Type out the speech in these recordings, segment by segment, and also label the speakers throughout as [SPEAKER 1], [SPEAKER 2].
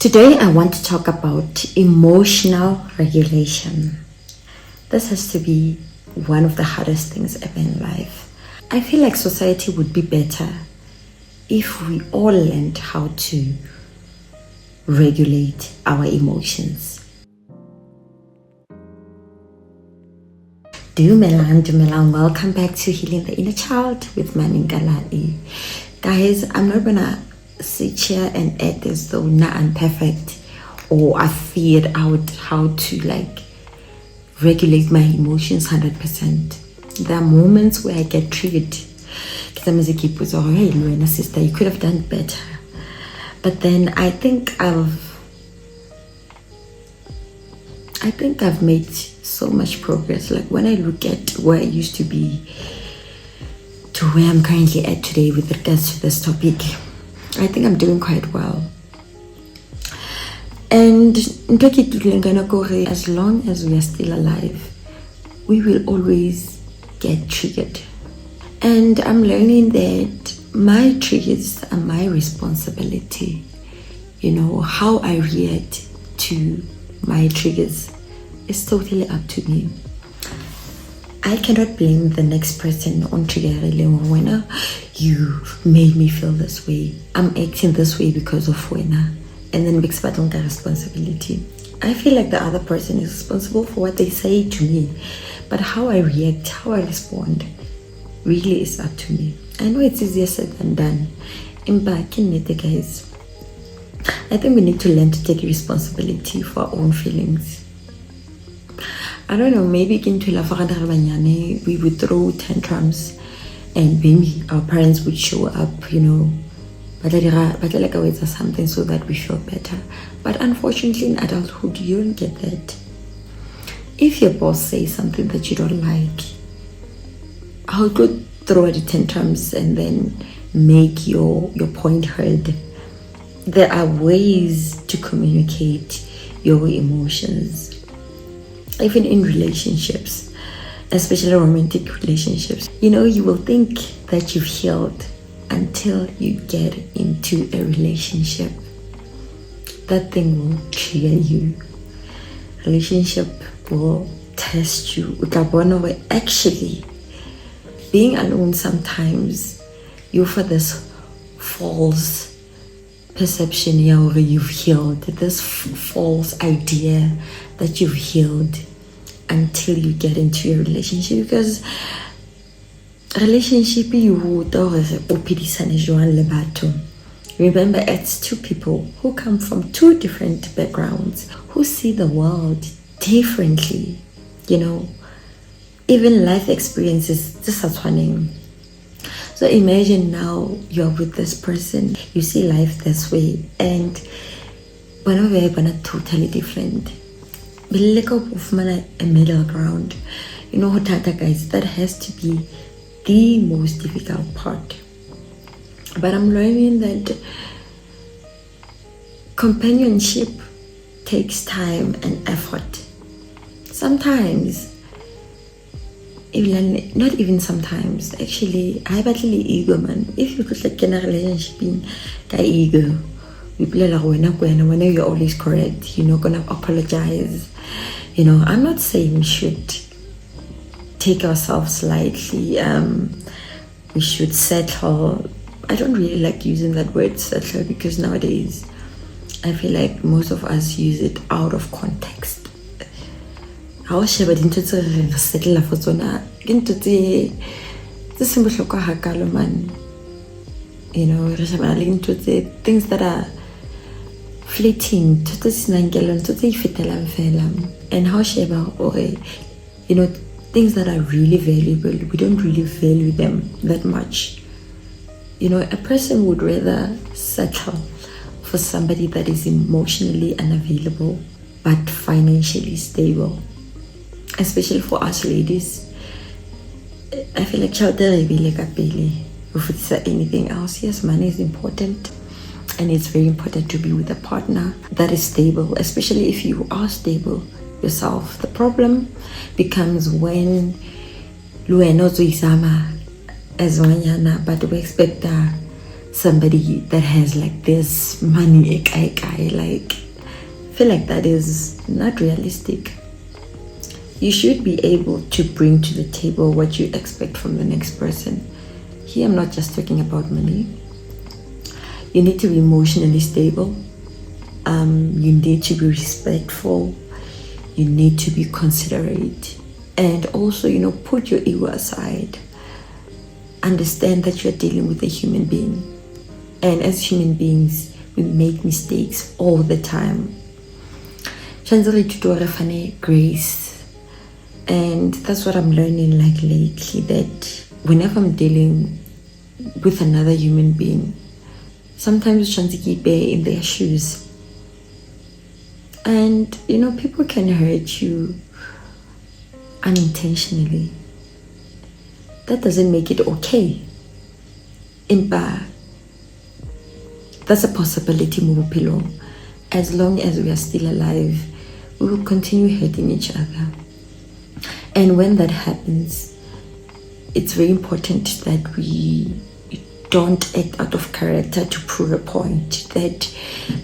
[SPEAKER 1] Today, I want to talk about emotional regulation. This has to be one of the hardest things ever in life. I feel like society would be better if we all learned how to regulate our emotions. Dumelang, welcome back to Healing the Inner Child with Mani Nkalali. Guys, I'm not gonna sit here and act as though I'm perfect or I figured out how to regulate my emotions 100%. There are moments where I get triggered. Because I'm hey, Luena, sister, you could have done better. But then I think I've made so much progress. Like when I look at where I used to be to where I'm currently at today with regards to this topic, I think I'm doing quite well. And as long as we are still alive, we will always get triggered. And I'm learning that my triggers are my responsibility. How I react to my triggers is totally up to me. I cannot blame the next person on triggering when you made me feel this way. I'm acting this way because of Wena. And then makes part of the responsibility. I feel like the other person is responsible for what they say to me. But how I react, how I respond, really is up to me. I know it's easier said than done. Guys, I think we need to learn to take responsibility for our own feelings. I don't know, maybe we would throw tantrums and maybe our parents would show up, but like always something so that we feel better. But unfortunately in adulthood, you don't get that. If your boss says something that you don't like, I'll go throw the tantrums and then make your point heard. There are ways to communicate your emotions. Even in relationships, especially romantic relationships, you will think that you've healed until you get into a relationship. That thing will trigger you. Relationship will test you. Actually, being alone sometimes, you for this false perception you've healed, this false idea that you've healed until you get into a relationship. Because relationship remember, it's two people who come from two different backgrounds, who see the world differently. Even life experiences this is one. So imagine now you're with this person, you see life this way, and we're totally different. A middle ground. Guys, that has to be the most difficult part. But I'm learning that companionship takes time and effort. Sometimes, not even sometimes, actually, I battle ego, man. If you could in a relationship in ego, we play like when you're always correct, you're not gonna apologize. I'm not saying we should take ourselves lightly. We should settle. I don't really like using that word settle because nowadays I feel like most of us use it out of context. How sheba dinto tse settle for tsona dinto tse se bohlokwa hakalo man. Re sheba le dinto tse things that are fleeting, and how sheba or things that are really valuable, we don't really value them that much. A person would rather settle for somebody that is emotionally unavailable but financially stable. Especially for us ladies, I feel like if anything else, yes, money is important. And it's very important to be with a partner that is stable, especially if you are stable yourself. The problem becomes when Lueno Zuisama as Wanyana, but we expect somebody that has like this money, like, I feel like that is not realistic. You should be able to bring to the table what you expect from the next person. Here, I'm not just talking about money. You need to be emotionally stable. You need to be respectful. You need to be considerate. And also, put your ego aside. Understand that you're dealing with a human being. And as human beings, we make mistakes all the time. Grace. And that's what I'm learning like lately, that whenever I'm dealing with another human being, sometimes keep in their shoes. And people can hurt you unintentionally. That doesn't make it okay. Impa, that's a possibility, Mubupilo. As long as we are still alive, we will continue hurting each other. And when that happens, it's very important that we don't act out of character to prove a point that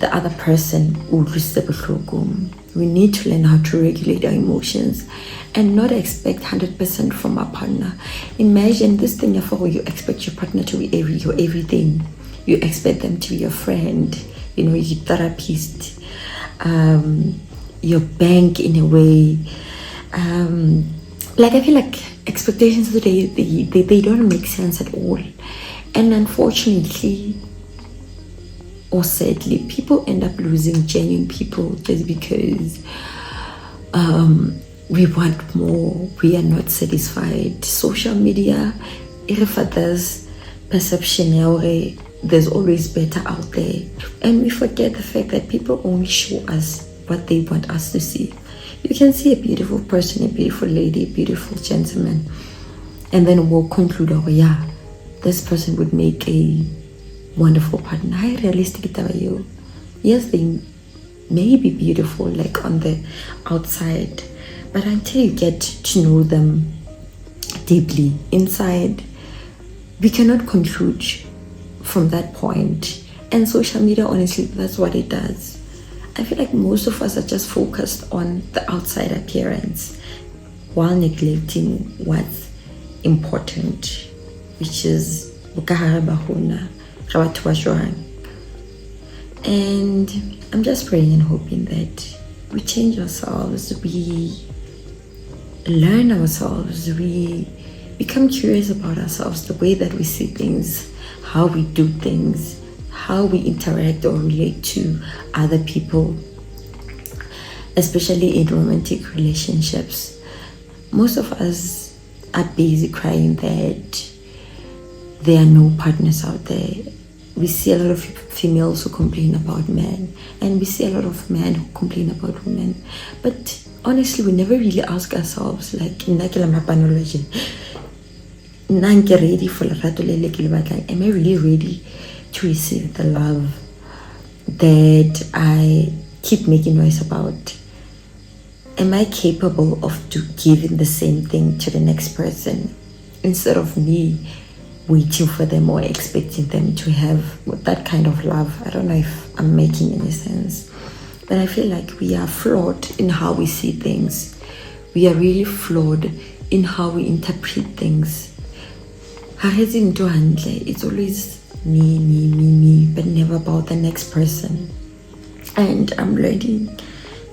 [SPEAKER 1] the other person will lose the buhlogum. We need to learn how to regulate our emotions and not expect 100% from our partner. Imagine this thing, you expect your partner to be your everything. You expect them to be your friend, your therapist, your bank in a way. I feel like expectations today, they don't make sense at all. And unfortunately, or sadly, people end up losing genuine people just because we want more, we are not satisfied. Social media, if there's perception, there's always better out there. And we forget the fact that people only show us what they want us to see. You can see a beautiful person, a beautiful lady, a beautiful gentleman, and then we'll conclude, this person would make a wonderful partner. How realistic are you? Yes, they may be beautiful, like on the outside, but until you get to know them deeply inside, we cannot conclude from that point. And social media, honestly, that's what it does. I feel like most of us are just focused on the outside appearance while neglecting what's important, which is and I'm just praying and hoping that we change ourselves, we learn ourselves, we become curious about ourselves, the way that we see things, how we do things, how we interact or relate to other people, especially in romantic relationships. Most of us are busy crying that there are no partners out there. We see a lot of females who complain about men, and we see a lot of men who complain about women. But honestly, we never really ask ourselves, like, am I really ready to receive the love that I keep making noise about? Am I capable of giving the same thing to the next person instead of me waiting for them or expecting them to have that kind of love? I don't know if I'm making any sense, but I feel like we are flawed in how we see things. We are really flawed in how we interpret things. It's always me, but never about the next person. And I'm learning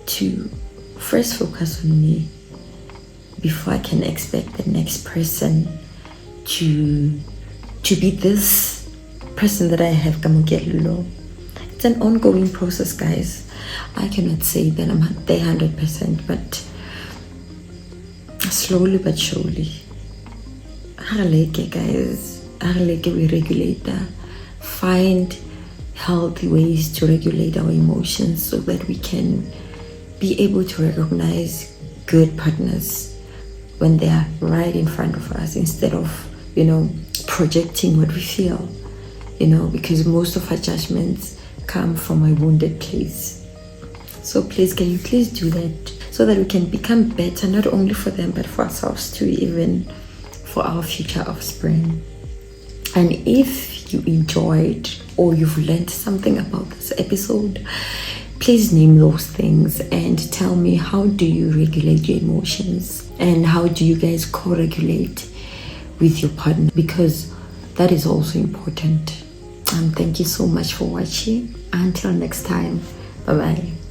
[SPEAKER 1] to first focus on me before I can expect the next person to be this person that I have. It's an ongoing process, guys. I cannot say that I'm there 100%, but slowly but surely. Guys, we regulate that. Find healthy ways to regulate our emotions so that we can be able to recognize good partners when they are right in front of us, instead of projecting what we feel, because most of our judgments come from a wounded place. So please, can you please do that so that we can become better, not only for them but for ourselves too, even for our future offspring. And if you enjoyed or you've learned something about this episode, please name those things and tell me, how do you regulate your emotions and how do you guys co-regulate with your partner, because that is also important. Thank you so much for watching. Until next time, bye bye.